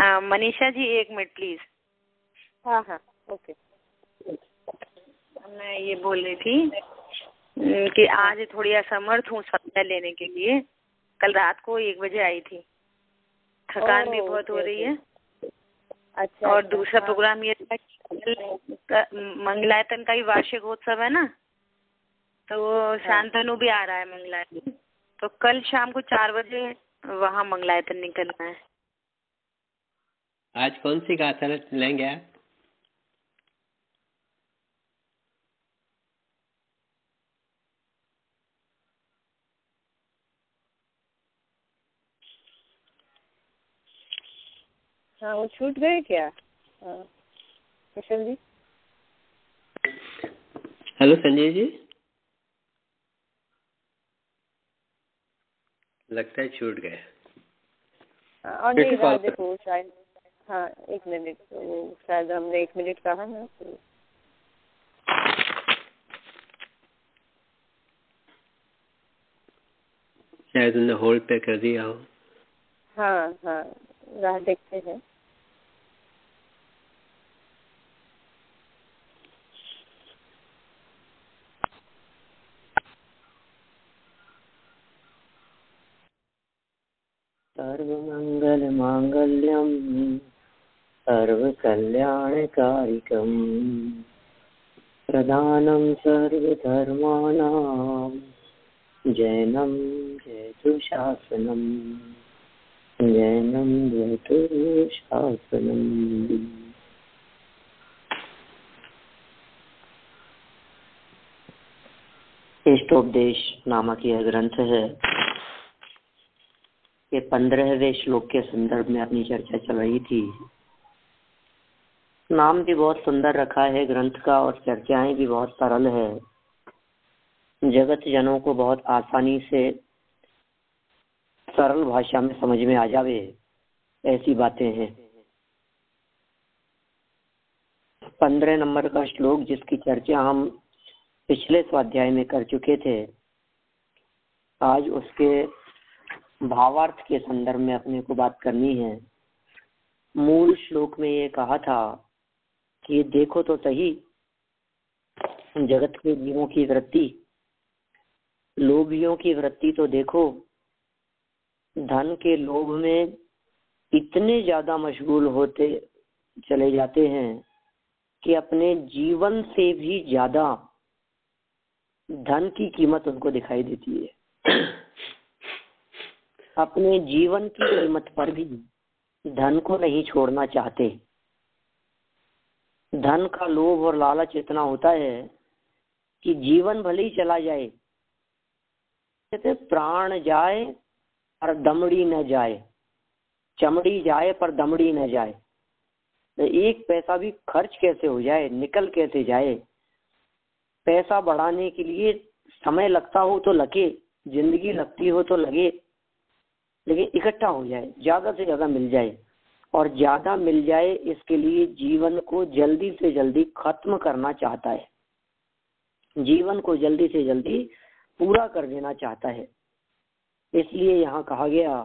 Manisha ji 1 minute please. हाँ हाँ okay. मैं ये बोल रही थी कि आज थोड़ी असमर्थ हूँ स्वाध्याय लेने के लिए। कल रात को 1 बजे आई थी। थकान भी बहुत हो रही है। अच्छा। और दूसरा प्रोग्राम ये था मंगलायतन का ही वार्षिकोत्सव है ना, तो वो शांतनु भी आ रहा है मंगलायतन। तो कल शाम को 4 बजे वहाँ मंगलायतन निकलना है। आज कौन सी गाथा लेंगे आप? हाँ वो छूट गए क्या कुशल जी? हेलो संजय जी, लगता है छूट गए। और नहीं रहा देखो शायद। हाँ 1 मिनट, तो शायद हमने 1 मिनट कहा ना तो। शायद उन्होंने होल्ड पे कर दिया हो। हाँ हाँ राह देखते हैं। सर्वमंगल मांगल्यम सर्व कल्याणकारिकम प्रधानम सर्वधर्माणां जैनम जयतु शासनम जैनम जयतु शासनम। इष्टोपदेश नामक यह ग्रंथ है। ये 15वें श्लोक के संदर्भ में अपनी चर्चा चल रही थी। नाम भी बहुत सुंदर रखा है ग्रंथ का और चर्चाएं भी बहुत सरल है। जगत जनों को बहुत आसानी से सरल भाषा में समझ में आ जावे ऐसी बातें हैं। 15 नंबर का श्लोक जिसकी चर्चा हम पिछले स्वाध्याय में कर चुके थे, आज उसके भावार्थ के संदर्भ में अपने को बात करनी है। मूल श्लोक में ये कहा था कि देखो तो सही जगत के जीवों की वृत्ति, लोभियों की वृत्ति तो देखो। धन के लोभ में इतने ज्यादा मशगूल होते चले जाते हैं कि अपने जीवन से भी ज्यादा धन की कीमत उनको दिखाई देती है। अपने जीवन की कीमत पर भी धन को नहीं छोड़ना चाहते। धन का लोभ और लालच इतना होता है कि जीवन भले ही चला जाए, कहते प्राण जाए पर दमड़ी न जाए, चमड़ी जाए पर दमड़ी न जाए। तो एक पैसा भी खर्च कैसे हो जाए, निकल कैसे जाए। पैसा बढ़ाने के लिए समय लगता हो तो लगे, जिंदगी लगती हो तो लगे, लेकिन इकट्ठा हो जाए, ज्यादा से ज्यादा मिल जाए। और ज्यादा मिल जाए इसके लिए जीवन को जल्दी से जल्दी खत्म करना चाहता है, जीवन को जल्दी से जल्दी पूरा कर देना चाहता है। इसलिए यहाँ कहा गया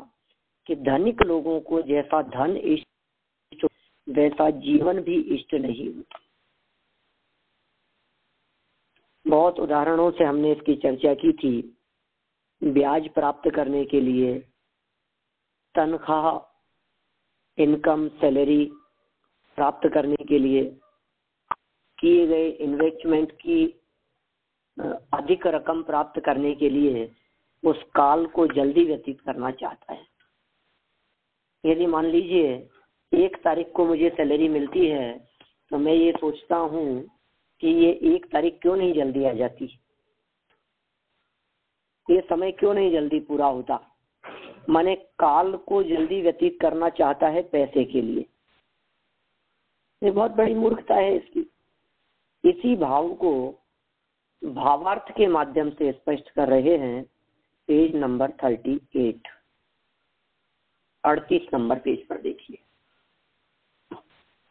कि धनिक लोगों को जैसा धन इष्ट वैसा जीवन भी इष्ट नहीं होता। बहुत उदाहरणों से हमने इसकी चर्चा की थी। ब्याज प्राप्त करने के लिए, तनख्वाह, इनकम, सैलरी प्राप्त करने के लिए, किए गए इन्वेस्टमेंट की अधिक रकम प्राप्त करने के लिए उस काल को जल्दी व्यतीत करना चाहता है। यदि मान लीजिए 1 तारीख को मुझे सैलरी मिलती है तो मैं ये सोचता हूँ कि ये 1 तारीख क्यों नहीं जल्दी आ जाती, ये समय क्यों नहीं जल्दी पूरा होता। माने काल को जल्दी व्यतीत करना चाहता है पैसे के लिए। ये बहुत बड़ी मूर्खता है इसकी। इसी भाव को भावार्थ के माध्यम से स्पष्ट कर रहे हैं। पेज नंबर 38, 38 नंबर पेज पर देखिए,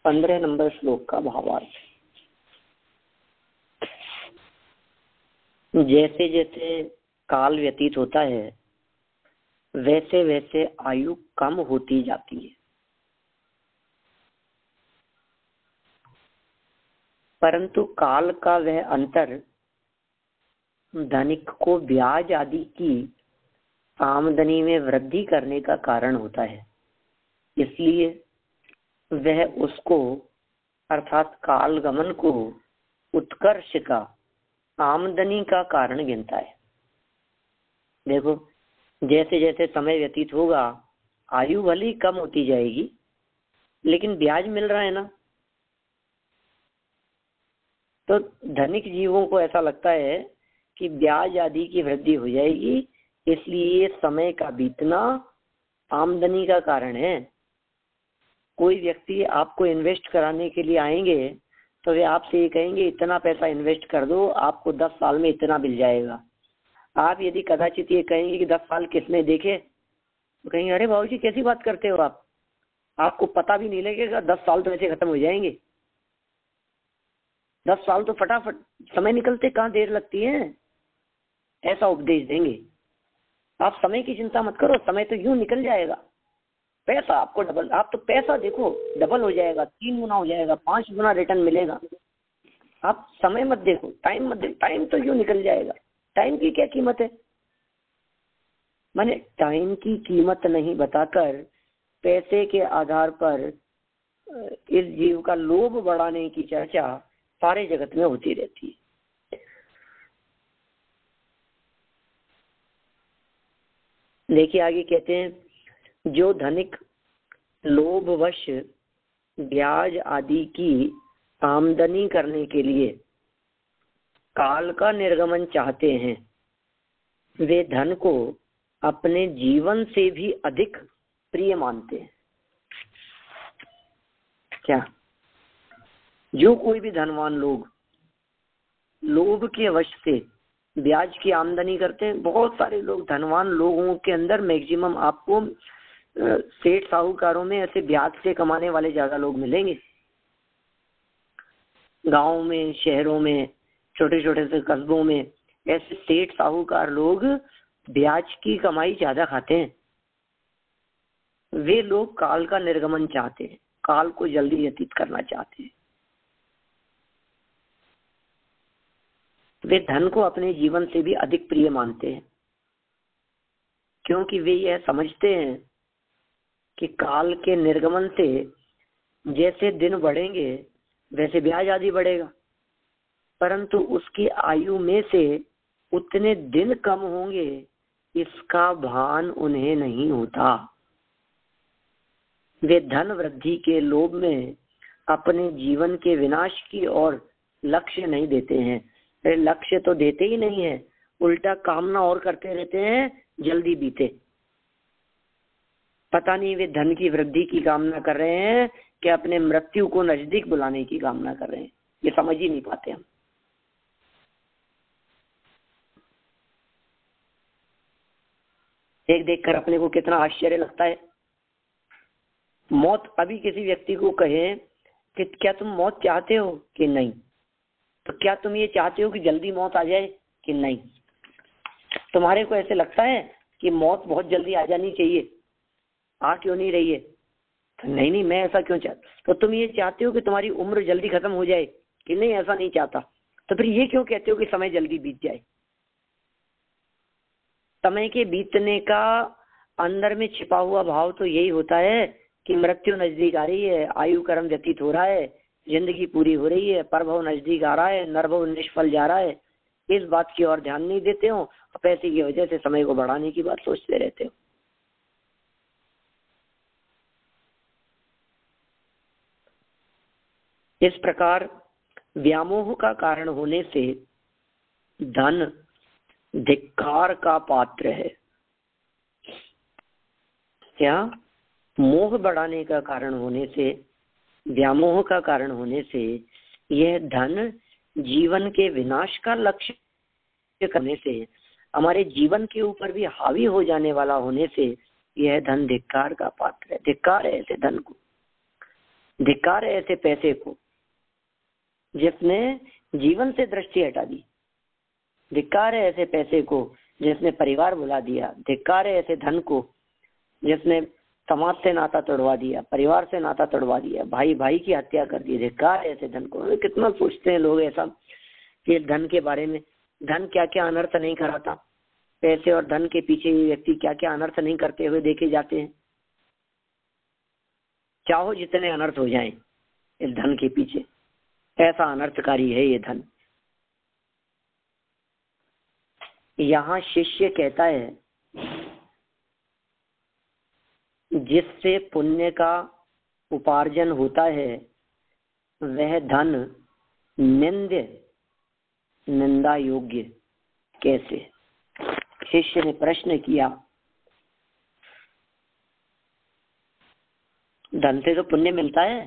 15 नंबर श्लोक का भावार्थ। जैसे जैसे काल व्यतीत होता है वैसे वैसे आयु कम होती जाती है। परंतु काल का वह अंतर धनिक को ब्याज आदि की आमदनी में वृद्धि करने का कारण होता है, इसलिए वह उसको अर्थात कालगमन को उत्कर्ष का, आमदनी का कारण गिनता है। देखो, जैसे जैसे समय व्यतीत होगा आयु भली कम होती जाएगी, लेकिन ब्याज मिल रहा है ना। तो धनिक जीवों को ऐसा लगता है कि ब्याज आदि की वृद्धि हो जाएगी, इसलिए समय का बीतना आमदनी का कारण है। कोई व्यक्ति आपको इन्वेस्ट कराने के लिए आएंगे तो वे आपसे ये कहेंगे इतना पैसा इन्वेस्ट कर दो, आपको 10 साल में इतना मिल जाएगा। आप यदि कदाचित ये कहेंगे कि 10 साल किसने देखे, तो कहेंगे अरे बाबूजी कैसी बात करते हो आप, आपको पता भी नहीं लगेगा, 10 साल तो ऐसे खत्म हो जाएंगे। 10 साल तो फटाफट समय निकलते कहाँ देर लगती है, ऐसा उपदेश देंगे। आप समय की चिंता मत करो, समय तो यूं निकल जाएगा, पैसा आपको डबल, आप तो पैसा देखो डबल हो जाएगा, 3 गुना हो जाएगा, 5 गुना रिटर्न मिलेगा। आप समय मत देखो, टाइम मत देखो, टाइम तो यूं निकल जाएगा। टाइम की क्या कीमत है? माने टाइम की कीमत नहीं बताकर पैसे के आधार पर इस जीव का लोभ बढ़ाने की चर्चा सारे जगत में होती रहती है। देखिए आगे कहते हैं, जो धनिक लोभवश ब्याज आदि की आमदनी करने के लिए काल का निर्गमन चाहते हैं, वे धन को अपने जीवन से भी अधिक प्रिय मानते हैं। क्या? जो कोई भी धनवान लोग लोभ के वश से ब्याज की आमदनी करते हैं, बहुत सारे लोग धनवान लोगों के अंदर मैक्सिमम आपको सेठ साहूकारों में ऐसे ब्याज से कमाने वाले ज्यादा लोग मिलेंगे। गांव में, शहरों में, छोटे छोटे से कस्बों में ऐसे सेठ साहूकार लोग ब्याज की कमाई ज्यादा खाते हैं। वे लोग काल का निर्गमन चाहते हैं, काल को जल्दी व्यतीत करना चाहते हैं। वे धन को अपने जीवन से भी अधिक प्रिय मानते हैं, क्योंकि वे यह समझते हैं कि काल के निर्गमन से जैसे दिन बढ़ेंगे वैसे ब्याज आदि बढ़ेगा, परंतु उसकी आयु में से उतने दिन कम होंगे इसका भान उन्हें नहीं होता। वे धन वृद्धि के लोभ में अपने जीवन के विनाश की ओर लक्ष्य नहीं देते हैं। लक्ष्य तो देते ही नहीं है, उल्टा कामना और करते रहते हैं, जल्दी बीते। पता नहीं वे धन की वृद्धि की कामना कर रहे हैं कि अपने मृत्यु को नजदीक बुलाने की कामना कर रहे हैं, ये समझ ही नहीं पाते हम। एक देखकर अपने को कितना आश्चर्य लगता है। मौत अभी किसी व्यक्ति को कहे कि क्या तुम मौत चाहते हो कि नहीं, तो क्या तुम ये चाहते हो कि जल्दी मौत आ जाए कि नहीं? तुम्हारे को ऐसे लगता है कि मौत बहुत जल्दी आ जानी चाहिए, आ क्यों नहीं रही है? तो नहीं, मैं ऐसा क्यों चाहता। तो तुम ये चाहते हो कि तुम्हारी उम्र जल्दी खत्म हो जाए कि नहीं? ऐसा नहीं चाहता। तो फिर ये क्यों कहते हो कि समय जल्दी बीत जाए? समय के बीतने का अंदर में छिपा हुआ भाव तो यही होता है कि मृत्यु नजदीक आ रही है, आयु कर्म व्यतीत हो रहा है, जिंदगी पूरी हो रही है, परभव नजदीक आ रहा है, नरभव निष्फल जा रहा है। इस बात की ओर ध्यान नहीं देते हो, पैसे की वजह से समय को बढ़ाने की बात सोचते रहते हो। इस प्रकार व्यामोह का कारण होने से धन धिक्कार का पात्र है। क्या? मोह बढ़ाने का कारण होने से, व्यामोह का कारण होने से यह धन जीवन के विनाश का लक्ष्य करने से, हमारे जीवन के ऊपर भी हावी हो जाने वाला होने से यह धन धिक्कार का पात्र है। धिक्कार है ऐसे धन को, धिक्कार है ऐसे पैसे को जिसने जीवन से दृष्टि हटा दी। धिक्कार है ऐसे पैसे को जिसने परिवार भुला दिया। धिक्कार है ऐसे धन को जिसने समाज से नाता तोड़वा दिया, परिवार से नाता तोड़वा दिया, भाई भाई की हत्या कर दी। धिक्कार ऐसे धन को। कितना सोचते हैं लोग ऐसा कि धन के बारे में, धन क्या क्या अनर्थ नहीं कराता। पैसे और धन के पीछे ये व्यक्ति क्या क्या अनर्थ नहीं करते हुए देखे जाते हैं। चाहो जितने अनर्थ हो जाएं इस धन के पीछे, ऐसा अनर्थकारी है ये धन। यहाँ शिष्य कहता है जिससे पुण्य का उपार्जन होता है वह धन निंदा योग्य कैसे। शिष्य ने प्रश्न किया, धन से तो पुण्य मिलता है,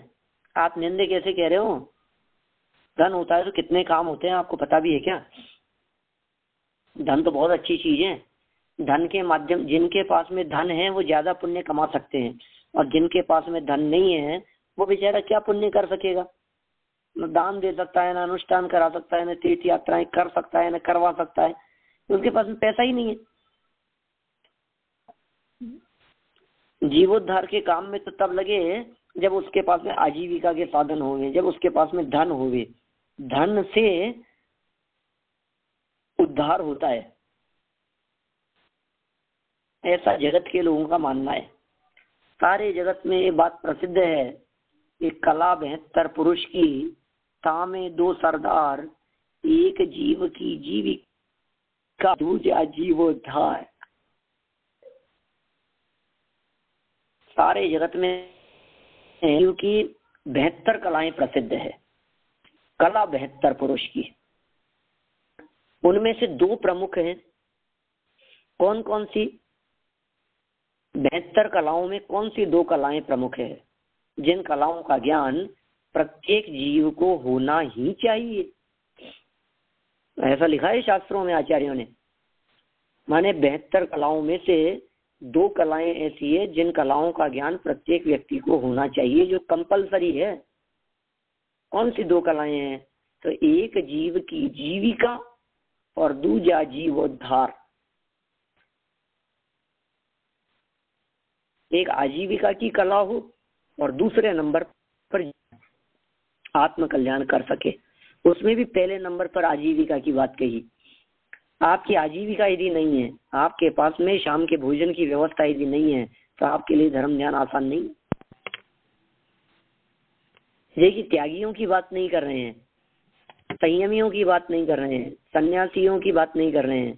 आप निंदे कैसे कह रहे हो? धन होता है तो कितने काम होते हैं, आपको पता भी है क्या? धन तो बहुत अच्छी चीज है। धन के माध्यम, जिनके पास में धन है वो ज्यादा पुण्य कमा सकते हैं, और जिनके पास में धन नहीं है वो बेचारा क्या पुण्य कर सकेगा। न दान दे सकता है, न अनुष्ठान करा सकता है, न तीर्थ यात्राएं कर सकता है, न करवा सकता है। उसके पास में पैसा ही नहीं है। जीवोद्धार के काम में तो तब लगे जब उसके पास में आजीविका के साधन होंगे, जब उसके पास में धन होवे। धन से उद्धार होता है, ऐसा जगत के लोगों का मानना है। सारे जगत में ये बात प्रसिद्ध है कि कला 72 पुरुष की, तामे 2 सरदार, एक जीव की जीविका, दूजा जीवोद्धार। सारे जगत में क्योंकि 72 कलाएं प्रसिद्ध है, कला 72 पुरुष की। उनमें से 2 प्रमुख हैं। कौन कौन सी? 72 कलाओं में कौन सी 2 कलाएं प्रमुख है जिन कलाओं का ज्ञान प्रत्येक जीव को होना ही चाहिए? ऐसा लिखा है शास्त्रों में आचार्यों ने। माने 72 कलाओं में से 2 कलाएं ऐसी है जिन कलाओं का ज्ञान प्रत्येक व्यक्ति को होना चाहिए, जो कंपलसरी है। कौन सी 2 कलाएं हैं? तो एक जीव की जीविका और दूजा जीवोद्धार। एक आजीविका की कला हो और दूसरे नंबर पर आत्म कल्याण कर सके। उसमें भी पहले नंबर पर आजीविका की बात कही। आपकी आजीविका यदि नहीं है, आपके पास में शाम के भोजन की व्यवस्था यदि नहीं है, तो आपके लिए धर्म ध्यान आसान नहीं। देखिए, त्यागियों की बात नहीं कर रहे हैं, संयमियों की बात नहीं कर रहे हैं, सन्यासियों की बात नहीं कर रहे हैं,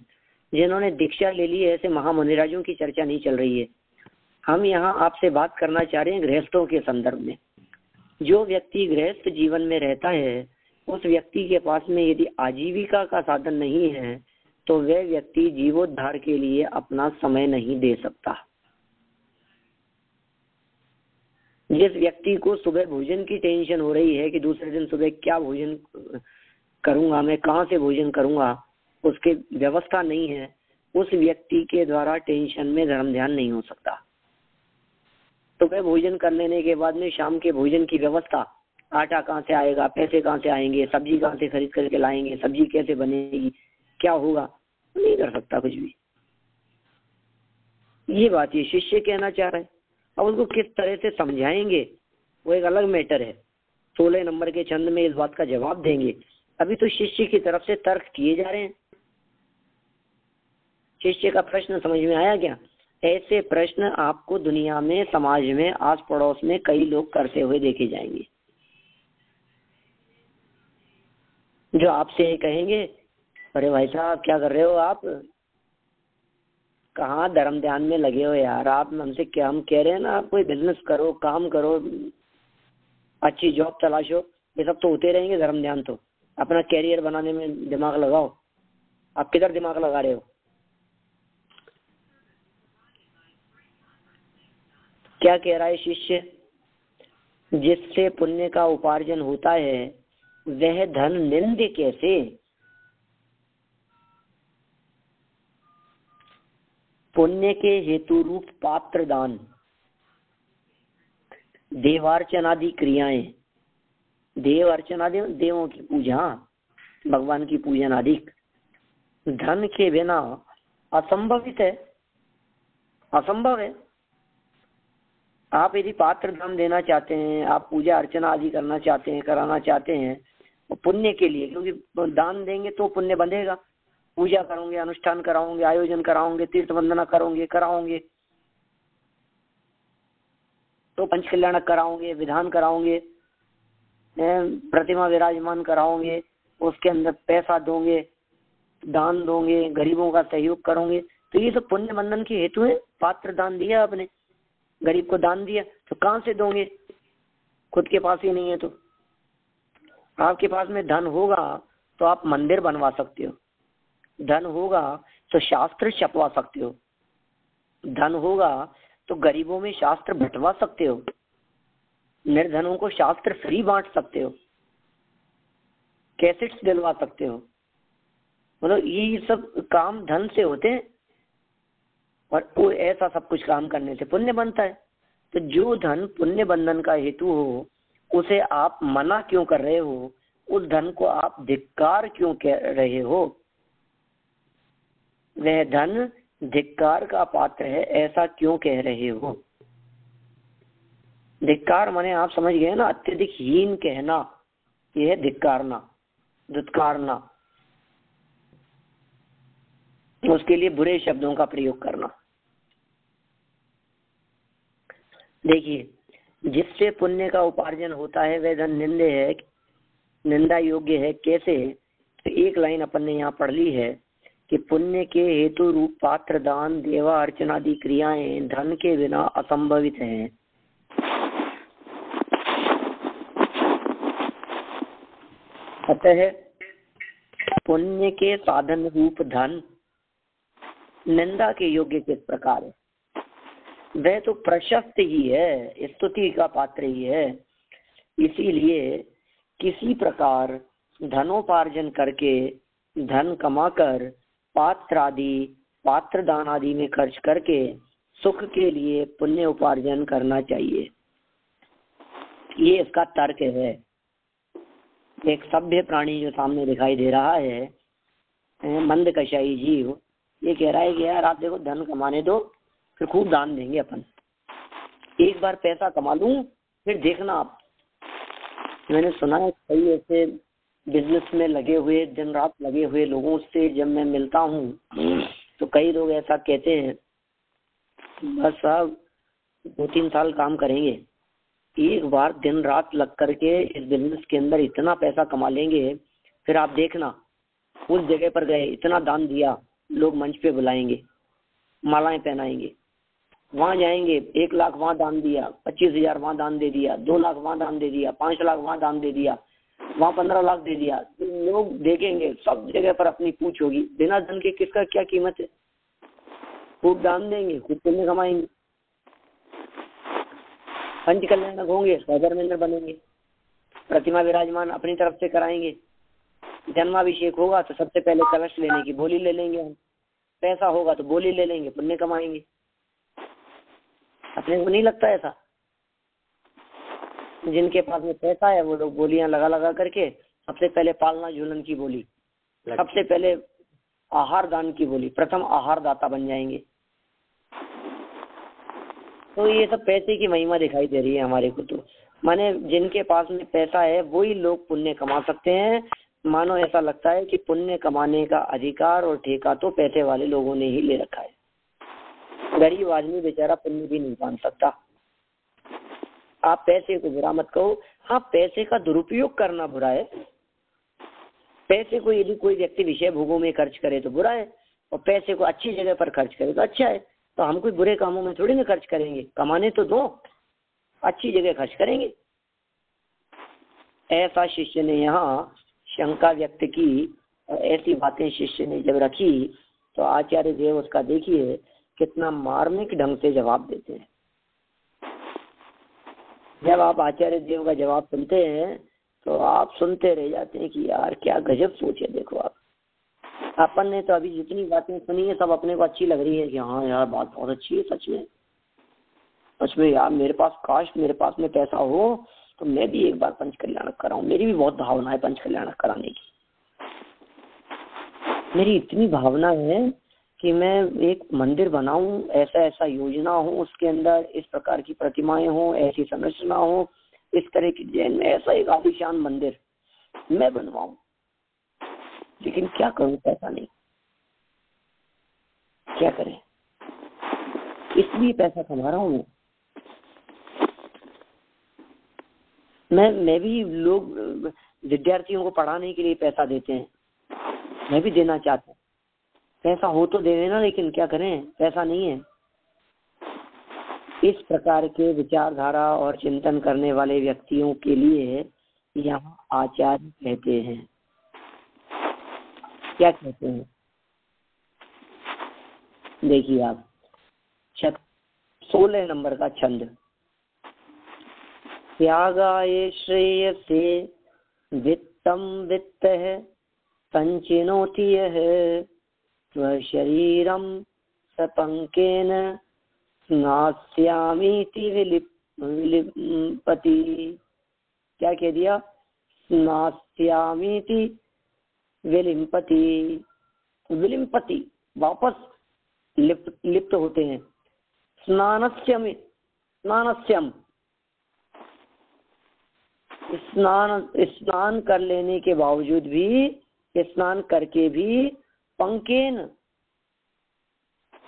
जिन्होंने दीक्षा ले ली है, ऐसे महामुनिराजों की चर्चा नहीं चल रही है। हम यहाँ आपसे बात करना चाह रहे हैं गृहस्थों के संदर्भ में। जो व्यक्ति गृहस्थ जीवन में रहता है, उस व्यक्ति के पास में यदि आजीविका का साधन नहीं है तो वह व्यक्ति जीवोद्धार के लिए अपना समय नहीं दे सकता। जिस व्यक्ति को सुबह भोजन की टेंशन हो रही है कि दूसरे दिन सुबह क्या भोजन करूंगा, मैं कहाँ से भोजन करूंगा, उसकी व्यवस्था नहीं है, उस व्यक्ति के द्वारा टेंशन में धर्म ध्यान नहीं हो सकता। सुबह भोजन कर लेने के बाद में शाम के भोजन की व्यवस्था, आटा कहाँ से आएगा, पैसे कहाँ से आएंगे, सब्जी कहाँ से खरीद करके लाएंगे, सब्जी कैसे बनेगी, क्या होगा, नहीं कर सकता कुछ भी। ये बात ये शिष्य कहना चाह रहा है। अब उसको किस तरह से समझाएंगे वो एक अलग मैटर है। 16 नंबर के छंद में इस बात का जवाब देंगे। अभी तो शिष्य की तरफ से तर्क किए जा रहे हैं। शिष्य का प्रश्न समझ में आया क्या? ऐसे प्रश्न आपको दुनिया में, समाज में, आस पड़ोस में कई लोग करते हुए देखे जाएंगे, जो आपसे कहेंगे, अरे भाई साहब क्या कर रहे हो आप, कहाँ धर्म ध्यान में लगे हो यार, आप हमसे क्या, हम कह रहे हैं ना आप कोई बिजनेस करो, काम करो, अच्छी जॉब तलाशो। ये सब तो होते रहेंगे धर्म ध्यान। तो अपना कैरियर बनाने में दिमाग लगाओ। आप किधर दिमाग लगा रहे हो? क्या कह रहा है शिष्य? जिससे पुण्य का उपार्जन होता है वह धन निंद कैसे? पुण्य के हेतु रूप पात्र दान, देवार्चनादि क्रियाएं, देव अर्चनादि देवों की पूजा, भगवान की पूजन आदि धन के बिना असंभवित है, असंभव है। आप यदि पात्र दान देना चाहते हैं, आप पूजा अर्चना आदि करना चाहते हैं, कराना चाहते हैं, वो पुण्य के लिए, क्योंकि दान देंगे तो पुण्य बंधेगा। पूजा करोगे, अनुष्ठान कराओगे, आयोजन कराओगे, तीर्थ वंदना कराओगे तो पंच कल्याणक कराओगे, विधान कराओगे, प्रतिमा विराजमान कराओगे, उसके अंदर पैसा दोगे, दान दोगे, गरीबों का सहयोग करोगे, तो ये सब पुण्य बंधन के हेतु है। पात्र दान दिया आपने, गरीब को दान दिया, तो कहाँ से दोगे? खुद के पास ही नहीं है। तो आपके पास में धन होगा तो आप मंदिर बनवा सकते हो, धन होगा तो शास्त्र छपवा सकते हो, धन होगा तो गरीबों में शास्त्र बंटवा सकते हो, निर्धनों को शास्त्र फ्री बांट सकते हो, कैसेट्स दिलवा सकते हो। मतलब ये सब काम धन से होते हैं, और वो ऐसा सब कुछ काम करने से पुण्य बनता है। तो जो धन पुण्य बंधन का हेतु हो उसे आप मना क्यों कर रहे हो? उस धन को आप धिक्कार क्यों कह रहे हो? वह धन धिक्कार का पात्र है, ऐसा क्यों कह रहे हो? धिक्कार माने आप समझ गए ना, अत्यधिक हीन कहना, यह है धिक्कारना, दुत्कारना, उसके लिए बुरे शब्दों का प्रयोग करना। देखिए, जिससे पुण्य का उपार्जन होता है वह धन निंदे है, निंदा योग्य है। कैसे? तो एक लाइन अपन ने यहाँ पढ़ ली है कि पुण्य के हेतु रूप पात्र दान, देवा अर्चना आदि क्रियाएं धन के बिना असंभवित हैं। अतः पुण्य के साधन रूप धन निंदा के योग्य किस प्रकार है? वह तो प्रशस्त ही है, स्तुति का पात्र ही है। इसीलिए किसी प्रकार धनोपार्जन करके, धन कमाकर पात्र दान आदि में खर्च करके सुख के लिए पुण्य उपार्जन करना चाहिए। ये इसका तर्क है। एक सभ्य प्राणी जो सामने दिखाई दे रहा है, मंदकशाई जीव, ये कह रहा है कि यार आप देखो, धन कमाने दो, फिर खूब दान देंगे अपन। एक बार पैसा कमा लूं, फिर देखना आप। मैंने सुना है कई ऐसे बिजनेस में लगे हुए, दिन रात लगे हुए लोगों से जब मैं मिलता हूँ तो कई लोग ऐसा कहते हैं, बस साहब 2-3 साल काम करेंगे, एक बार दिन रात लग करके इस बिजनेस के अंदर इतना पैसा कमा लेंगे, फिर आप देखना उस जगह पर गए, इतना दान दिया, लोग मंच पे बुलाएंगे, मालाएं पहनाएंगे, वहां जाएंगे, 1 लाख वहां दान दिया, 25,000 वहां दान दे दिया, 2 लाख वहां दान दे दिया, 5 लाख वहां दान दे दिया, वहां 15 लाख दे दिया। लोग देखेंगे, सब जगह पर अपनी पूछ होगी, बिना धन के किसका क्या कीमत है। खूब दान देंगे, खूब पुण्य कमाएंगे, पंच कल्याणक होंगे, धर्मेंद्र बनेंगे, प्रतिमा विराजमान अपनी तरफ से कराएंगे, जन्माभिषेक होगा तो सबसे पहले कलश लेने की बोली ले लेंगे हम, पैसा होगा तो बोली ले लेंगे, पुण्य कमाएंगे। अपने को नहीं लगता ऐसा? जिनके पास में पैसा है वो लोग बोलियां लगा लगा करके सबसे पहले पालना झूलन की बोली, सबसे पहले आहार दान की बोली, प्रथम आहार दाता बन जाएंगे। तो ये सब पैसे की महिमा दिखाई दे रही है हमारे को। तो माने जिनके पास में पैसा है वही लोग पुण्य कमा सकते हैं। मानो ऐसा लगता है कि पुण्य कमाने का अधिकार और ठेका तो पैसे वाले लोगों ने ही ले रखा है। गरीब आदमी बेचारा पुण्य भी नहीं जान सकता। आप पैसे को बुरा मत कहो, हाँ पैसे का दुरुपयोग करना बुरा है। पैसे को यदि कोई व्यक्ति विषय भोगों में खर्च करे तो बुरा है, और पैसे को अच्छी जगह पर खर्च करे तो अच्छा है। तो हम कोई बुरे कामों में थोड़ी ना खर्च करेंगे, कमाने तो दो, अच्छी जगह खर्च करेंगे। ऐसा शिष्य ने यहाँ शंका व्यक्त की, और ऐसी बातें शिष्य ने जब रखी तो आचार्य देव उसका देखिए कितना मार्मिक ढंग से जवाब देते हैं। जब आप आचार्य देव का जवाब सुनते हैं तो आप सुनते रह जाते हैं कि यार क्या गजब सोच है। देखो आप, अपन ने तो अभी जितनी बातें सुनी है सब अपने को अच्छी लग रही है कि हाँ यार बात बहुत अच्छी है, सच में यार मेरे पास, काश मेरे पास में पैसा हो तो मैं भी एक बार पंच कल्याणक कराऊं। मेरी भी बहुत भावना है पंच कल्याणक कराने की, मेरी इतनी भावना है कि मैं एक मंदिर बनाऊं, ऐसा ऐसा योजना हो, उसके अंदर इस प्रकार की प्रतिमाएं हो, ऐसी संरचना हो, इस तरह की डिजाइन में ऐसा एक आलीशान मंदिर मैं बनवाऊं, लेकिन क्या करूं, पैसा नहीं, क्या करें। इसलिए पैसा कमा रहा हूं मैं भी। लोग विद्यार्थियों को पढ़ाने के लिए पैसा देते हैं, मैं भी देना चाहता हूँ, पैसा हो तो दे देना, लेकिन क्या करें, पैसा नहीं है। इस प्रकार के विचारधारा और चिंतन करने वाले व्यक्तियों के लिए यहाँ आचार्य कहते हैं, क्या कहते हैं, देखिए आप 16 नंबर का छंद। त्यागाय श्रेयसे वित्तम वित्त है संचिनोति यः स्वशरीरम सपंकेन नास्यामीति विलिपति। क्या कह दिया, नास्यामीति विलिम्पति। विलिम्पति वापस लिप्त होते हैं। स्नानस्यम, स्नानस्यम स्नान कर लेने के बावजूद भी, स्नान करके भी, पंकेन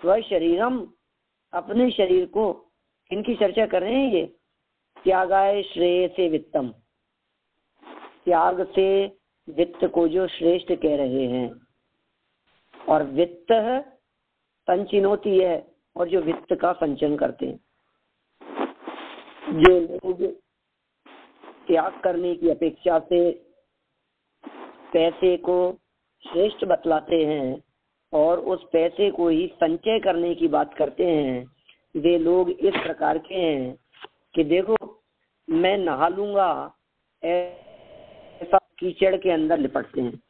स्वशरीरम अपने शरीर को, इनकी चर्चा कर रहे हैं ये। त्यागाय श्रेय से वित्तम, त्याग से वित्त को जो श्रेष्ठ कह रहे हैं, और वित्त संचिनोती है, और जो वित्त का संचयन करते हैं। जो लोग त्याग करने की अपेक्षा से पैसे को श्रेष्ठ बतलाते हैं और उस पैसे को ही संचय करने की बात करते हैं, वे लोग इस प्रकार के हैं कि देखो मैं नहा लूंगा, ऐसा कीचड़ के अंदर लिपटते हैं।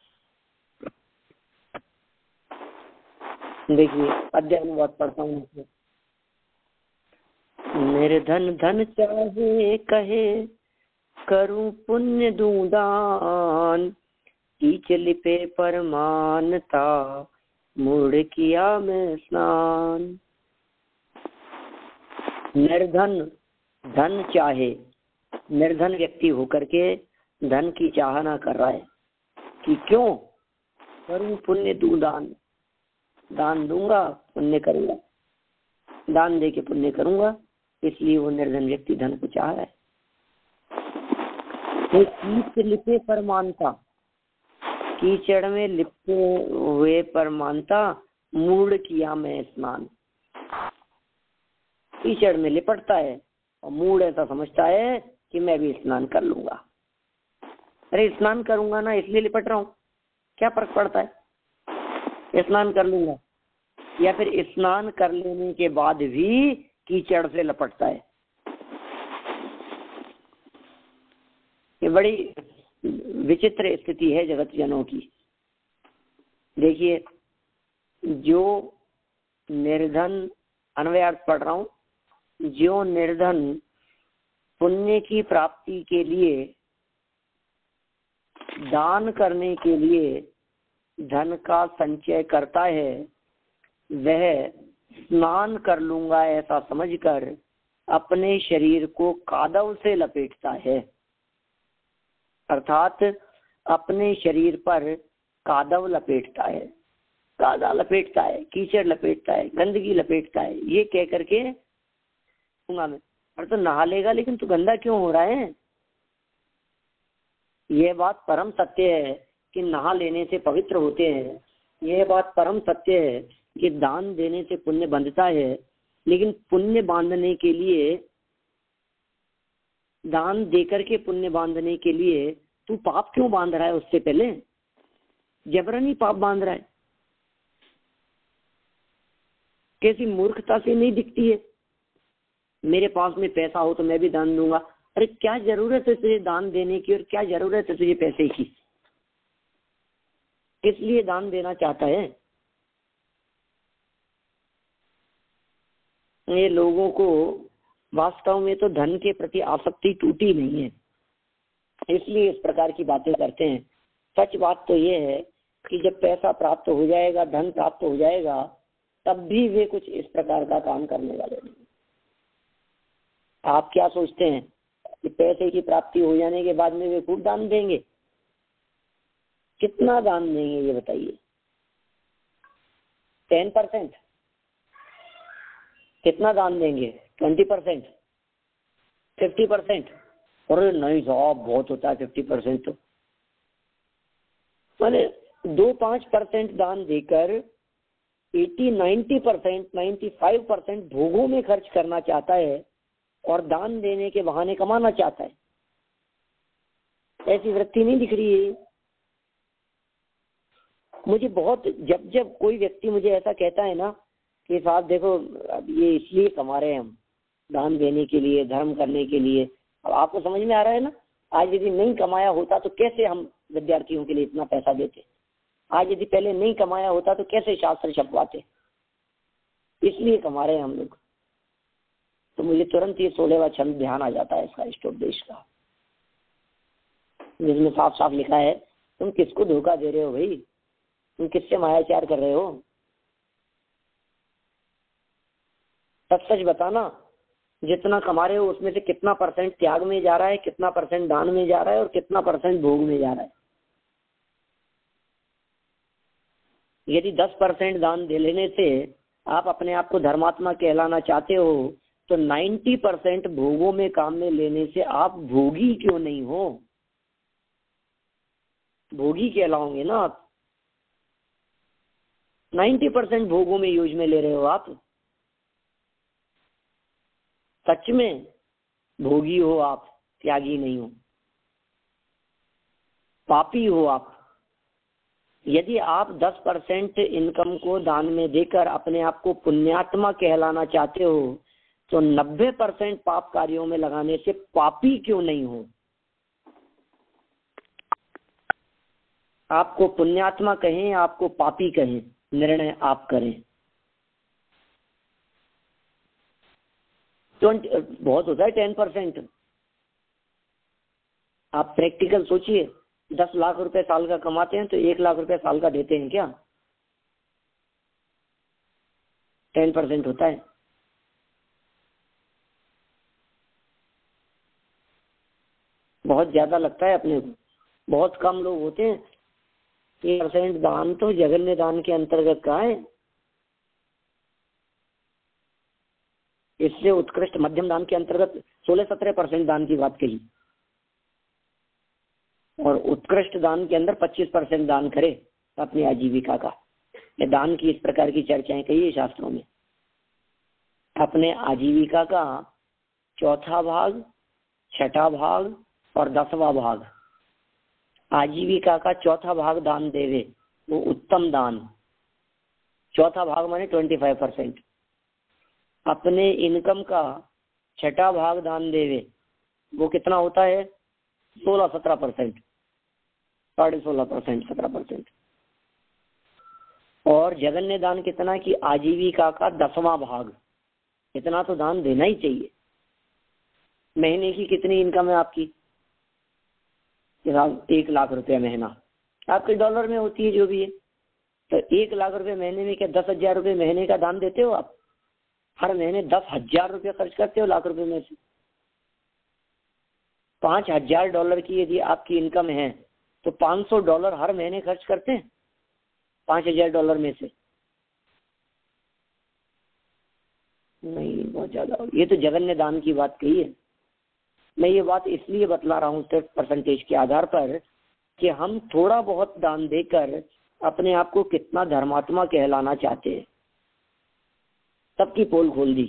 देखिए अध्याय में बहुत पढ़ता हूँ। निर्धन धन चाहे कहे करूं पुण्य दूं दान, कीच लिपे परमानता मूढ़ किया मैं स्नान। निर्धन धन चाहे, निर्धन व्यक्ति होकर के धन की चाहना कर रहा है कि क्यों करूं पुण्य दूं दान, दान दूंगा पुण्य करूंगा, दान दे के पुण्य करूंगा, इसलिए वो निर्धन व्यक्ति धन को चाह रहा है। तो कीच लिपे परमानता, कीचड़ में लिपटे हुए परमानता मूढ़ किया मैं स्नान। कीचड़ में लिपटता है और मूढ़ ऐसा समझता है कि मैं भी स्नान कर लूंगा। अरे स्नान करूंगा ना, इसलिए लिपट रहा हूँ, क्या फर्क पड़ता है, स्नान कर लूंगा। या फिर स्नान कर लेने के बाद भी कीचड़ से लपटता है। ये बड़ी विचित्र स्थिति है जगत जनों की। देखिए जो निर्धन, अन्वयार्थ पढ़ रहा हूं, जो निर्धन पुण्य की प्राप्ति के लिए, दान करने के लिए धन का संचय करता है, वह स्नान कर लूंगा ऐसा समझकर अपने शरीर को कादव से लपेटता है। अर्थात अपने शरीर पर कादव लपेटता है, कादा लपेटता है, कीचड़ लपेटता है, गंदगी लपेटता है, ये कह करके मैं, और तो नहा लेगा लेकिन तू गंदा क्यों हो रहा है। यह बात परम सत्य है कि नहा लेने से पवित्र होते हैं। यह बात परम सत्य है कि दान देने से पुण्य बंधता है, लेकिन पुण्य बांधने के लिए, दान देकर के पुण्य बांधने के लिए तू पाप क्यों बांध रहा है। उससे पहले जबरन ही पाप बांध रहा है। कैसी मूर्खता से नहीं दिखती है। मेरे पास में पैसा हो तो मैं भी दान दूंगा। अरे क्या जरूरत है तुझे दान देने की, और क्या जरूरत है तुझे पैसे की, किस लिए दान देना चाहता है। ये लोगों को वास्तव में तो धन के प्रति आसक्ति टूटी नहीं है, इसलिए इस प्रकार की बातें करते हैं। सच बात तो ये है कि जब पैसा प्राप्त हो जाएगा, धन प्राप्त हो जाएगा, तब भी वे कुछ इस प्रकार का काम करने वाले नहीं। आप क्या सोचते हैं कि पैसे की प्राप्ति हो जाने के बाद में वे खूब दान देंगे? कितना दान देंगे ये बताइए? 10%? कितना दान देंगे? 20%? 50%? अरे नहीं साहब, बहुत होता है 50% तो। मैंने 2-5% दान देकर 80-90%, 95% भोगों में खर्च करना चाहता है और दान देने के बहाने कमाना चाहता है। ऐसी वृत्ति नहीं दिख रही है मुझे बहुत। जब जब कोई व्यक्ति मुझे ऐसा कहता है ना कि साहब देखो अब ये इसलिए कमा रहे हैं हम, दान देने के लिए, धर्म करने के लिए। अब आपको समझ में आ रहा है ना, आज यदि नहीं कमाया होता तो कैसे हम विद्यार्थियों के लिए इतना पैसा देते? आज यदि पहले नहीं कमाया होता तो कैसे शास्त्र छपवाते? इसलिए कमा रहे हैं हम लोग। तो मुझे तुरंत ये 16वां छंद ध्यान आ जाता है इसका, इष्टोपदेश का, जिसमें साफ साफ लिखा है तुम किसको धोखा दे रहे हो भाई? तुम किससे मायाचार कर रहे हो? सच सच बताना, जितना कमा रहे हो उसमें से कितना % त्याग में जा रहा है, कितना % दान में जा रहा है और कितना % भोग में जा रहा है। यदि 10% दान दे लेने से आप अपने आप को धर्मात्मा कहलाना चाहते हो तो 90% भोगों में काम में लेने से आप भोगी क्यों नहीं हो? भोगी कहलाओगे ना आप। 90% भोगों में यूज में ले रहे हो आप। सच में भोगी हो आप, त्यागी नहीं हो, पापी हो आप। यदि आप 10% इनकम को दान में देकर अपने आप को पुण्यात्मा कहलाना चाहते हो तो 90% पाप कार्यों में लगाने से पापी क्यों नहीं हो? आपको पुण्यात्मा कहें, आपको पापी कहें, निर्णय आप करें। 20 बहुत होता है 10%। आप प्रैक्टिकल सोचिए, 10 लाख रुपए साल का कमाते हैं तो 1 लाख रुपए साल का देते हैं क्या? 10% होता है। बहुत ज्यादा लगता है अपने को। बहुत कम लोग होते हैं। 1% दान तो जगन्य दान के अंतर्गत का है। इससे उत्कृष्ट मध्यम दान के अंतर्गत 16-17% दान की बात कही, और उत्कृष्ट दान के अंदर 25% दान करे अपनी आजीविका का। ये दान की इस प्रकार की चर्चाएं कही है शास्त्रों में। अपने आजीविका का 4था भाग, 6ठा भाग और 10वां भाग। आजीविका का 4था भाग दान देवे, वो उत्तम दान। 4था भाग माने 25%। अपने इनकम का 6ठा भाग दान देवे, वो कितना होता है? 16-17%, 16.5%, 17%। और जगन्य दान कितना कि आजीविका का 10वां भाग। इतना तो दान देना ही चाहिए। महीने की कितनी इनकम है आपकी? 1 लाख रुपया महीना। आपके डॉलर में होती है जो भी है, तो 1 लाख रुपए महीने में क्या 10,000 रुपये महीने का दान देते हो आप? हर महीने 10,000 रुपये खर्च करते हो लाख रुपए में से। $5,000 की यदि आपकी इनकम है तो $500 हर महीने खर्च करते हैं $5,000 में से? नहीं, बहुत ज्यादा। ये तो जगन्य दान की बात कही है। मैं ये बात इसलिए बतला रहा हूँ सिर्फ परसेंटेज के आधार पर कि हम थोड़ा बहुत दान देकर अपने आप को कितना धर्मात्मा कहलाना चाहते हैं। सबकी पोल खोल दी,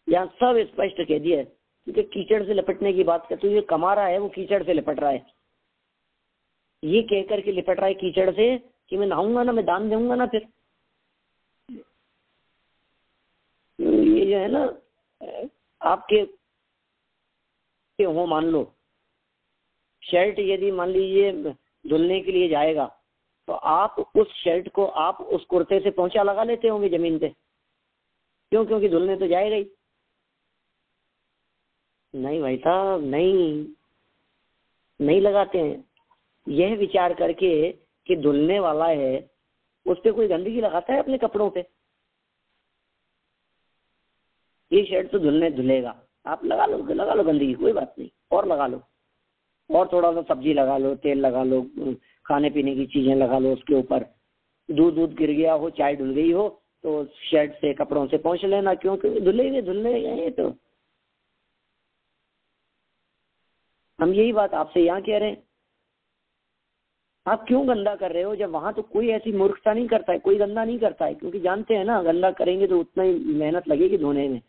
यहाँ सब स्पष्ट कह दिया। क्योंकि कीचड़ से लिपटने की बात करते, ये कमा रहा है वो कीचड़ से लिपट रहा है। ये कह करके लिपट रहा है कीचड़ से कि मैं नहाऊंगा ना, मैं दान दूंगा ना। फिर ये जो है ना, आपके हो मान लो शर्ट यदि मान लीजिए धुलने के लिए जाएगा तो आप उस शर्ट को आप उस कुर्ते से पोंछा लगा लेते होंगे जमीन पे। क्यों? क्योंकि धुलने तो जाएगा ही नहीं भाई साहब, नहीं लगाते हैं। यह विचार करके कि धुलने वाला है, उस पे कोई गंदगी लगाता है अपने कपड़ों पे? ये शर्ट तो धुलेगा, आप लगा लो गंदगी, कोई बात नहीं, और लगा लो, और थोड़ा सा सब्जी लगा लो, तेल लगा लो, खाने पीने की चीजें लगा लो उसके ऊपर। दूध गिर गया हो, चाय धुल गई हो, तो शर्ट से कपड़ों से पोंछ लेना, क्योंकि धुलने गए। तो हम यही बात आपसे यहाँ कह रहे हैं, आप क्यों गंदा कर रहे हो, जब वहां तो कोई ऐसी मूर्खता नहीं करता है, कोई गंदा नहीं करता है, क्योंकि जानते हैं ना गंदा करेंगे तो उतना ही मेहनत लगेगी धोने में।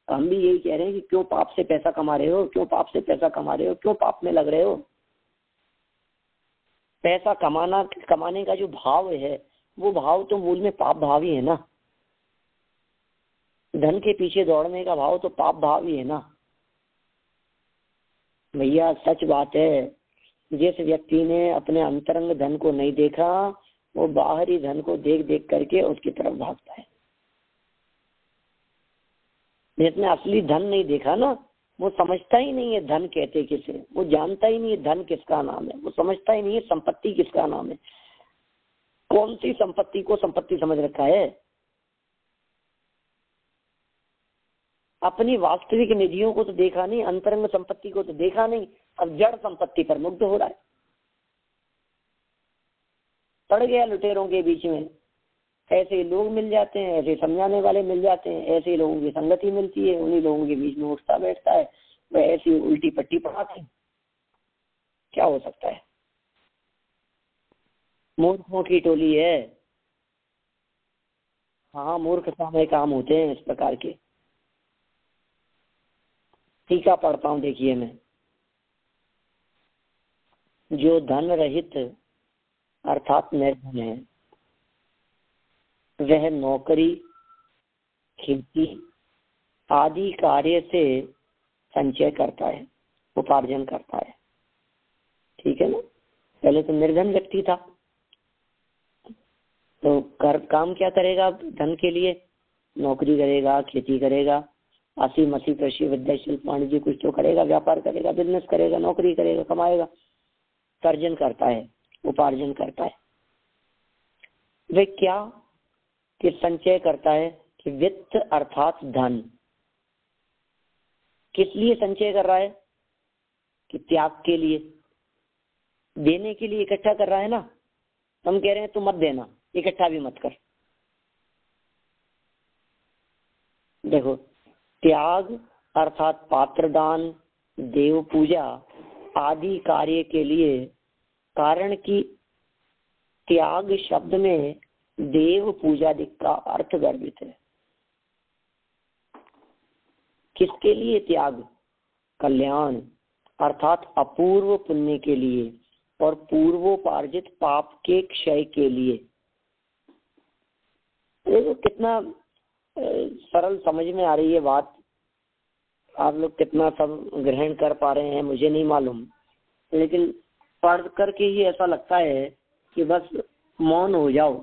हम भी यही कह रहे हैं कि क्यों पाप से पैसा कमा रहे हो, क्यों पाप से पैसा कमा रहे हो, क्यों पाप में लग रहे हो। पैसा कमाने का जो भाव है, वो भाव तो मूल में पाप भाव ही है ना। धन के पीछे दौड़ने का भाव तो पाप भाव ही है ना भैया। सच बात है, जिस व्यक्ति ने अपने अंतरंग धन को नहीं देखा, वो बाहरी धन को देख देख करके उसकी तरफ भागता है। जिसने असली धन नहीं देखा ना, वो समझता ही नहीं है धन कहते किसे, वो जानता ही नहीं है धन किसका नाम है, वो समझता ही नहीं है संपत्ति किसका नाम है। कौन सी संपत्ति को संपत्ति समझ रखा है, अपनी वास्तविक निधियों को तो देखा नहीं, अंतरंग संपत्ति को तो देखा नहीं, अब जड़ संपत्ति पर मुग्ध हो रहा है। पड़ गया लुटेरों के बीच में। ऐसे लोग मिल जाते हैं, ऐसे समझाने वाले मिल जाते हैं, ऐसे लोगों की संगति मिलती है, उन्हीं लोगों के बीच में उठता बैठता है, वह ऐसी उल्टी पट्टी पढ़ाते हैं। क्या हो सकता है, मूर्खों की टोली है। हाँ, मूर्ख सामने काम होते हैं इस प्रकार के। टीका पढ़ता हूं, देखिए मैं। जो धन रहित अर्थात निर्धन है, वह नौकरी, खेती आदि कार्य से संचय करता है, उपार्जन करता है। ठीक है ना। पहले तो निर्धन व्यक्ति था, तो काम क्या करेगा धन के लिए? नौकरी करेगा, खेती करेगा, आसी मसी कृषि विद्या शिल्प वाणिज्य कुछ तो करेगा, व्यापार करेगा, बिजनेस करेगा, नौकरी करेगा, कमाएगा, सर्जन करता है, उपार्जन करता है। वे क्या कि संचय करता है कि वित्त अर्थात धन। किस लिए संचय कर रहा है? कि त्याग के लिए, देने के लिए इकट्ठा कर रहा है ना। हम कह रहे हैं तू मत देना, इकट्ठा भी मत कर। देखो, त्याग अर्थात पात्रदान, देव पूजा आदि कार्य के लिए, कारण कि त्याग शब्द में देव पूजा का अर्थ गर्भित है। किसके लिए त्याग? कल्याण अर्थात अपूर्व पुण्य के लिए और पूर्वोपार्जित पाप के क्षय के लिए। देखो कितना सरल समझ में आ रही है बात। आप लोग कितना सब ग्रहण कर पा रहे हैं मुझे नहीं मालूम, लेकिन पढ़ करके ही ऐसा लगता है कि बस मौन हो जाओ,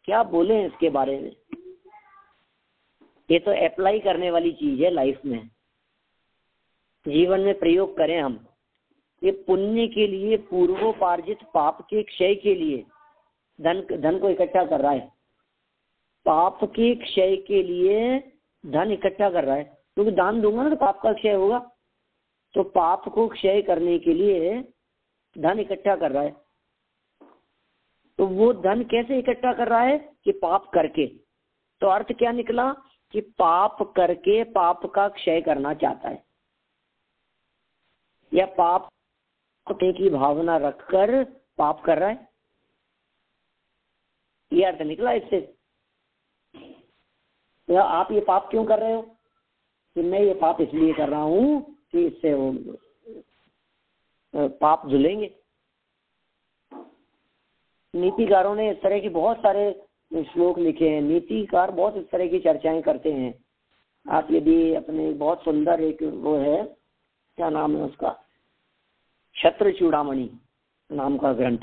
क्या बोले इसके बारे में। ये तो अप्लाई करने वाली चीज है लाइफ में, जीवन में प्रयोग करें हम। ये पुण्य के लिए, पूर्वोपार्जित पाप के क्षय के लिए धन को इकट्ठा कर रहा है। पाप के क्षय के लिए धन इकट्ठा कर रहा है, क्योंकि दान दूंगा ना तो पाप का क्षय होगा। तो पाप को क्षय करने के लिए धन इकट्ठा कर रहा है। तो वो धन कैसे इकट्ठा कर रहा है? कि पाप करके। तो अर्थ क्या निकला? कि पाप करके पाप का क्षय करना चाहता है, या पाप की भावना रखकर पाप कर रहा है। ये अर्थ निकला इससे। तो आप ये पाप क्यों कर रहे हो? कि मैं ये पाप इसलिए कर रहा हूं कि इससे वो पाप धुलेंगे। नीतिकारों ने इस तरह के बहुत सारे श्लोक लिखे हैं। नीतिकार बहुत इस तरह की चर्चाएं करते हैं। आप यदि अपने बहुत सुंदर एक वो है, क्या नाम है उसका, क्षत्र चूड़ामणि नाम का ग्रंथ,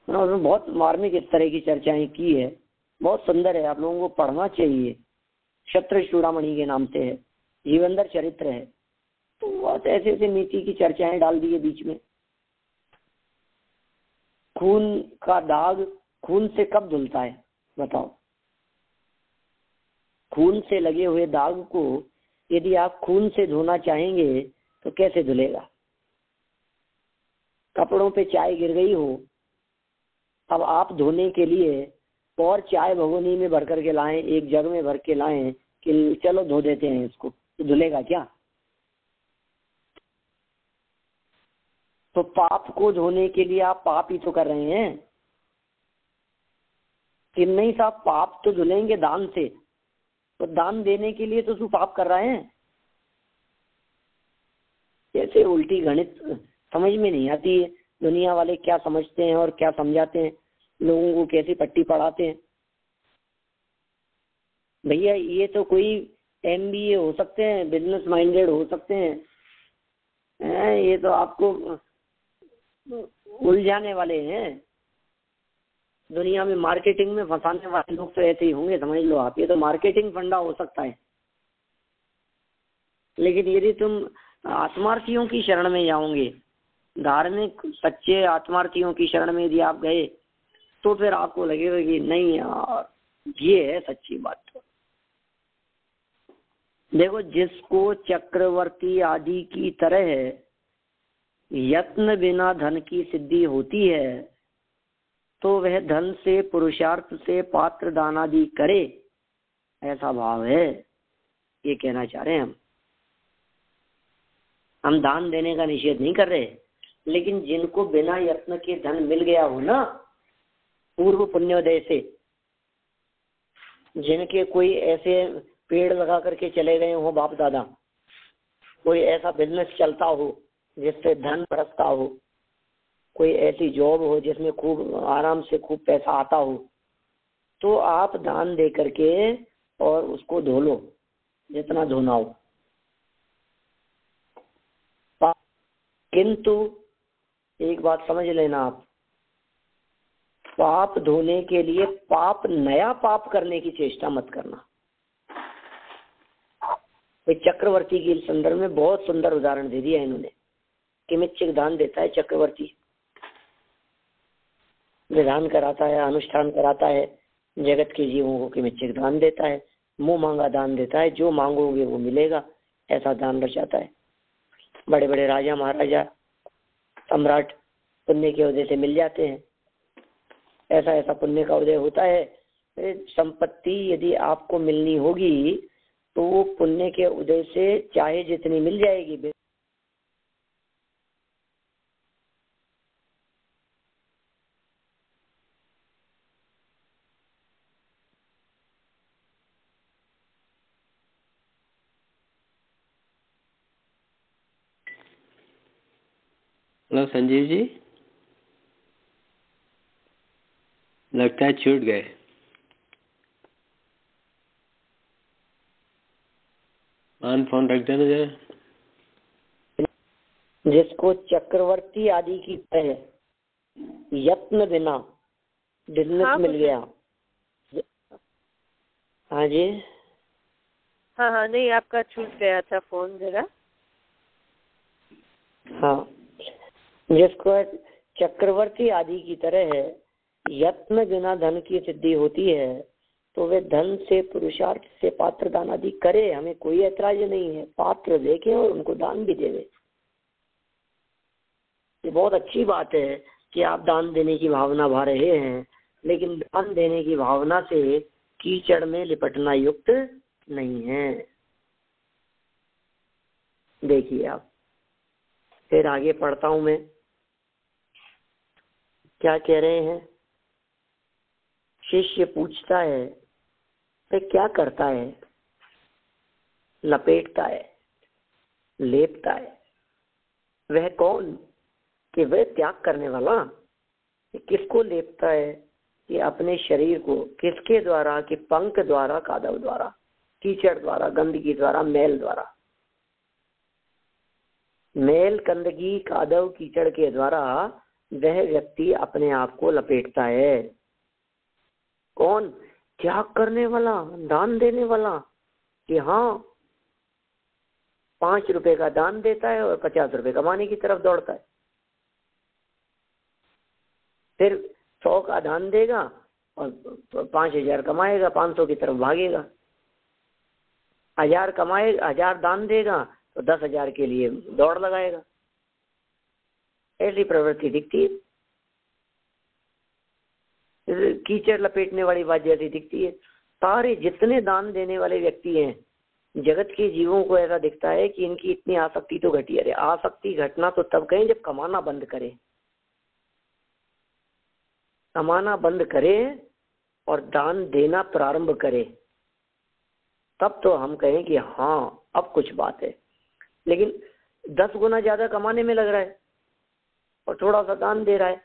उन्होंने बहुत मार्मिक इस तरह की चर्चाएं की है। बहुत सुंदर है, आप लोगों को पढ़ना चाहिए। क्षत्र चूड़ामणि के नाम से है, जीवंदर चरित्र है। तो बहुत ऐसे ऐसे नीति की चर्चाएं डाल दी है बीच में। खून का दाग खून से कब धुलता है बताओ? खून से लगे हुए दाग को यदि आप खून से धोना चाहेंगे तो कैसे धुलेगा? कपड़ों पे चाय गिर गई हो, अब आप धोने के लिए और चाय भगोनी में भर करके लाएं, एक जग में भर के लाएं कि चलो धो देते हैं इसको, तो धुलेगा क्या? तो पाप को धोने के लिए आप पाप ही तो कर रहे हैं कि नहीं साहब? पाप तो धुलेंगे दान से, तो दान देने के लिए तो तू पाप कर रहे हैं। कैसे उल्टी गणित समझ में नहीं आती है। दुनिया वाले क्या समझते हैं और क्या समझाते हैं, लोगों को कैसी पट्टी पढ़ाते हैं। भैया ये तो कोई MBA हो सकते हैं, बिजनेस माइंडेड हो सकते हैं, ये तो आपको उलझाने वाले हैं। दुनिया में मार्केटिंग में फंसाने वाले लोग तो ऐसे ही होंगे, समझ लो आप। ये तो मार्केटिंग फंडा हो सकता है, लेकिन यदि तुम आत्मार्थियों की शरण में जाओगे, धार्मिक सच्चे आत्मार्थियों की शरण में यदि आप गए, तो फिर आपको लगेगा कि नहीं यार ये है सच्ची बात। तो देखो, जिसको चक्रवर्ती आदि की तरह यत्न बिना धन की सिद्धि होती है, तो वह धन से पुरुषार्थ से पात्र दान आदि करे, ऐसा भाव है। ये कहना चाह रहे हैं हम दान देने का निषेध नहीं कर रहे, लेकिन जिनको बिना यत्न के धन मिल गया हो ना, पूर्व पुण्योदय से, जिनके कोई ऐसे पेड़ लगा करके चले गए हो बाप दादा, कोई ऐसा बिजनेस चलता हो जिससे धन बरसता हो, कोई ऐसी जॉब हो जिसमें खूब आराम से खूब पैसा आता हो, तो आप दान दे करके और उसको धो लो जितना धोना हो। किंतु एक बात समझ लेना आप, पाप धोने के लिए पाप नया पाप करने की चेष्टा मत करना। चक्रवर्ती के संदर्भ में बहुत सुंदर उदाहरण दे दिया इन्होंने। किमिच्छिक दान देता है चक्रवर्ती, विधान कराता है, अनुष्ठान कराता है, जगत के जीवों को किमिच्छिक दान देता है, मुंह मांगा दान देता है, जो मांगोगे वो मिलेगा, ऐसा दान रचाता है। बड़े बड़े राजा महाराजा सम्राट पुण्य के उदय से मिल जाते हैं, ऐसा ऐसा पुण्य का उदय होता है। संपत्ति यदि आपको मिलनी होगी तो वो पुण्य के उदय से चाहे जितनी मिल जाएगी। हेलो संजीव जी, लगता है छूट गए। फोन रख देना जरा। जिसको चक्रवर्ती आदि की तरह यत्न बिना बिजनेस मिल गया। हाँ जी, हाँ नहीं, आपका छूट गया था फोन जरा। हाँ, जिसको चक्रवर्ती आदि की तरह यत्न बिना धन की सिद्धि होती है, तो वे धन से पुरुषार्थ से पात्र दान आदि करे, हमें कोई ऐतराज नहीं है। पात्र देखे और उनको दान भी देवे। ये बहुत अच्छी बात है कि आप दान देने की भावना भा रहे हैं, लेकिन दान देने की भावना से कीचड़ में लिपटना युक्त नहीं है। देखिए आप, फिर आगे पढ़ता हूं मैं, क्या कह रहे हैं। शिष्य पूछता है तो क्या करता है? लपेटता है, लेपता है। वह कौन? कि वह त्याग करने वाला। किसको लेपता है? कि अपने शरीर को। किसके द्वारा? कि पंख द्वारा, कादव द्वारा, कीचड़ द्वारा, गंदगी द्वारा, मैल द्वारा। मैल, गंदगी, कादव, कीचड़ के द्वारा वह व्यक्ति अपने आप को लपेटता है। कौन? त्याग करने वाला, दान देने वाला। कि हाँ, 5 रुपए का दान देता है और 50 रुपए कमाने की तरफ दौड़ता है। फिर 100 का दान देगा और 5000 कमाएगा, 500 की तरफ भागेगा। 1000 कमाए, 1000 दान देगा तो 10,000 के लिए दौड़ लगाएगा। ऐसी प्रवृत्ति दिखती है, कीचड़ लपेटने वाली बात जैसी दिखती है। सारे जितने दान देने वाले व्यक्ति हैं, जगत के जीवों को ऐसा दिखता है कि इनकी इतनी आसक्ति तो घटी। अरे आसक्ति घटना तो तब कहें जब कमाना बंद करें, कमाना बंद करें और दान देना प्रारंभ करें, तब तो हम कहें कि हाँ अब कुछ बात है। लेकिन 10 गुना ज्यादा कमाने में लग रहा है और थोड़ा सा दान दे रहा है,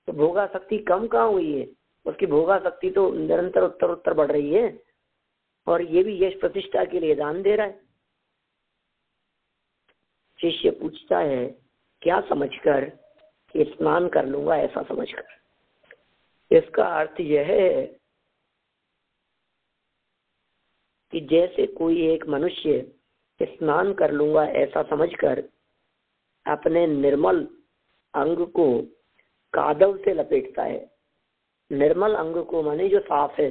तो भोगासक्ति कम कहाँ हुई है? उसकी भोगासक्ति तो निरंतर उत्तर उत्तर बढ़ रही है। और ये भी यश प्रतिष्ठा के लिए दान दे रहा है। शिष्य पूछता है क्या समझकर कि स्नान कर लूंगा, ऐसा समझकर। इसका अर्थ यह है कि जैसे कोई एक मनुष्य स्नान कर लूंगा ऐसा समझकर अपने निर्मल अंग को कादव से लपेटता है। निर्मल अंग को माने जो साफ है,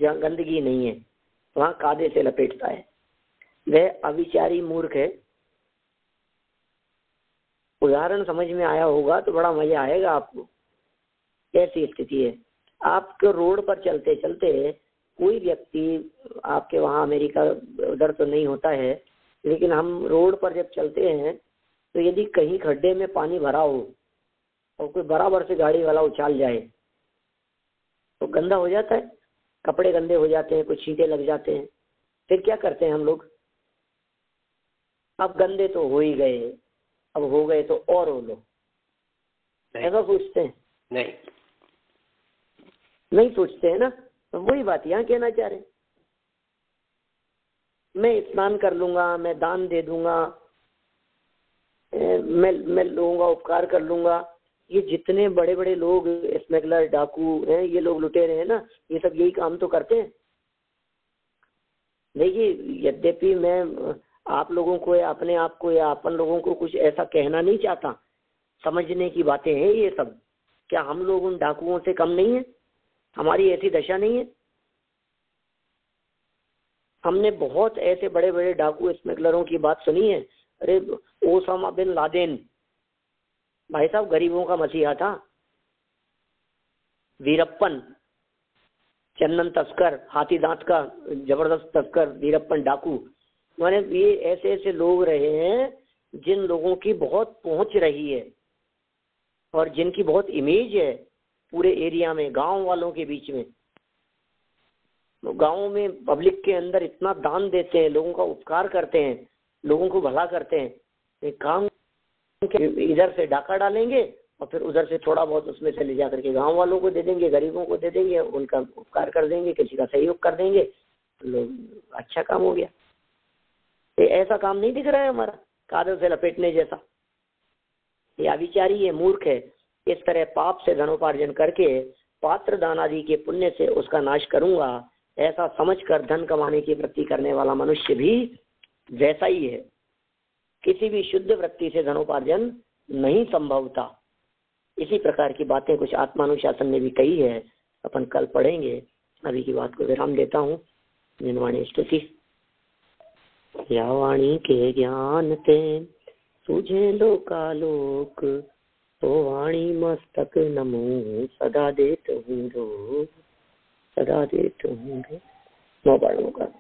जहाँ गंदगी नहीं है, वहां कादे से लपेटता है, वह अविचारी मूर्ख है। उदाहरण समझ में आया होगा तो बड़ा मजा आएगा आपको। कैसी स्थिति है, आपके रोड पर चलते चलते कोई व्यक्ति, आपके वहाँ अमेरिका उधर तो नहीं होता है, लेकिन हम रोड पर जब चलते हैं तो यदि कहीं खड्डे में पानी भरा हो और कोई बराबर से गाड़ी वाला उछाल जाए तो गंदा हो जाता है, कपड़े गंदे हो जाते हैं, कुछ छींटे लग जाते हैं। फिर क्या करते हैं हम लोग? अब गंदे तो हो ही गए, अब हो गए तो और हो लो, ऐसा सोचते हैं? नहीं सोचते हैं ना। तो वही बात यहाँ कहना चाह रहे हैं, मैं स्नान कर लूंगा, मैं दान दे दूंगा, मैं लोगों का उपकार कर लूंगा। ये जितने बड़े बड़े लोग स्मगलर, डाकू हैं, ये लोग लुटेरे हैं ना, ये सब यही काम तो करते हैं। देखिए, यद्यपि मैं आप लोगों को या अपने आप को या अपन लोगों को कुछ ऐसा कहना नहीं चाहता, समझने की बातें हैं ये सब। क्या हम लोग उन डाकुओं से कम नहीं है? हमारी ऐसी दशा नहीं है? हमने बहुत ऐसे बड़े बड़े डाकू स्मगलरों की बात सुनी है। अरे ओसामा बिन लादेन भाई साहब गरीबों का मसीहा था। वीरप्पन चंदन तस्कर, हाथी दांत का जबरदस्त तस्कर, वीरप्पन डाकू, माने ये ऐसे ऐसे लोग रहे हैं जिन लोगों की बहुत पहुंच रही है और जिनकी बहुत इमेज है पूरे एरिया में, गांव वालों के बीच में। तो गांव में पब्लिक के अंदर इतना दान देते हैं, लोगों का उपकार करते हैं, लोगों को भला करते हैं। एक काम इधर से डाका डालेंगे और फिर उधर से थोड़ा बहुत उसमें से ले जाकर के गांव वालों को दे देंगे, गरीबों को दे देंगे, उनका उपकार कर देंगे, किसी का सहयोग कर देंगे, लोग अच्छा काम हो गया। ये ऐसा काम नहीं दिख रहा है हमारा, कादर से लपेटने जैसा। ये अविचारी है, मूर्ख है। इस तरह पाप से धनोपार्जन करके पात्र दान आदि के पुण्य से उसका नाश करूंगा, ऐसा समझकर धन कमाने की वृत्ति करने वाला मनुष्य भी वैसा ही है। किसी भी शुद्ध वृत्ति से धनोपार्जन नहीं संभवता। इसी प्रकार की बातें कुछ आत्मानुशासन ने भी कही है, अपन कल पढ़ेंगे। अभी की बात को विराम देता हूँ। जिनवाणी स्तुति। या वाणी के ज्ञान ते तुझे लोकालोक, तो वाणी मस्तक नमो सदा देत हूँ रो, सदा देत हूँ रो। 9 बार का